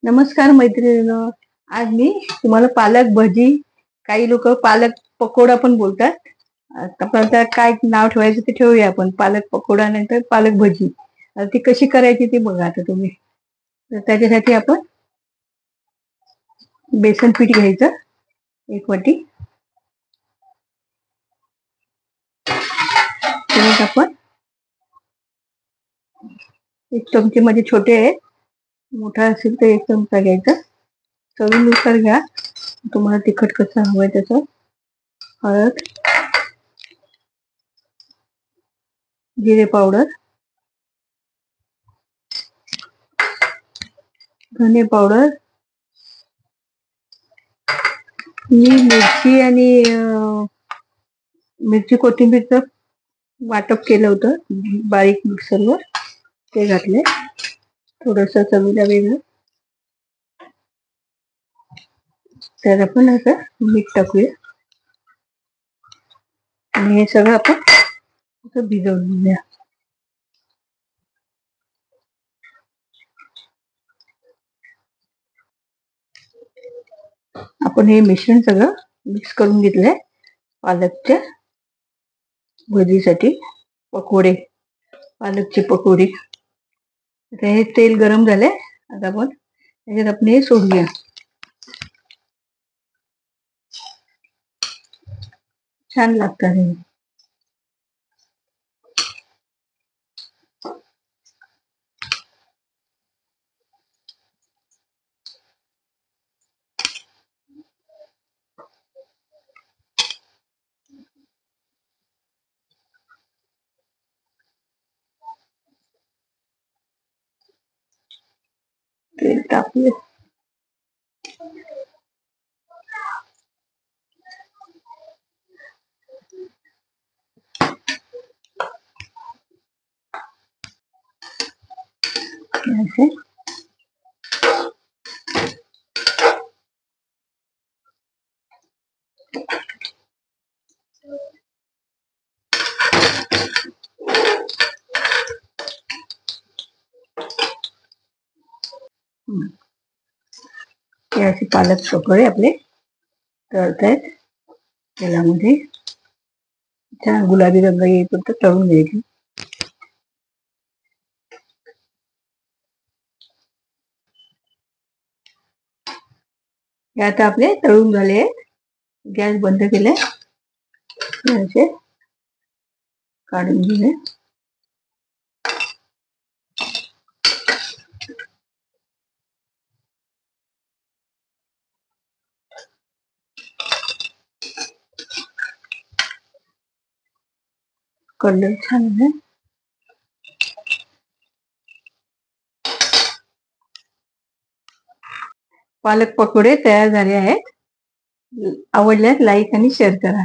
नमस्कार मैत्रिणींनो. आज मी तुम्हाला पालक भजी, काही लोक पालक पकोडा पण बोलतात. आता आपण त्याला काय नाव ठेवायचं ते ठेवूया आपण. पालक पकोडा नाही तर पालक भजी. आता ती कशी करायची ती बघा आता तुम्ही. तर त्याच्यासाठी आपण बेसन पीठ घ्यायचं 1 वाटी. त्यात आपण 1 चमचे म्हणजे छोटे आहेत, मोठा असेल तर 1 चमचा घ्यायचा. चवीनुसार घ्या, तुम्हाला तिखट कसं हवंय तसं. हळद, जिरे पावडर, धने पावडर. मी मिरची आणि मिरची कोथिंबीरचं वाटप केलं होतं बारीक मिक्सरवर, ते घातले. थोडस चवीला वेगळं. तर आपण असं मीठ टाकूया आणि हे सगळं आपण असं भिजवून घेऊया. आपण हे मिश्रण सगळं मिक्स करून घेतलंय पालकच्या भजीसाठी. पकोडे, पालकचे पकोडे. आता हे तेल गरम झालंय, आता आपण त्याच्यात आपण हे सोडूया. छान लागतात हे. तेल टाकूया. असे हे असे पालक पकोडे आपले तळतायत तेलामध्ये. छान गुलाबी रंग येईपर्यंत तळून घ्यायचे. हे आता आपले तळून झाले. गॅस बंद केलाय. असे काढून घेऊया. कलर छान आहे. पालक पकोडे तयार झाले आहेत. आवडल्यास लाईक आणि शेअर करा.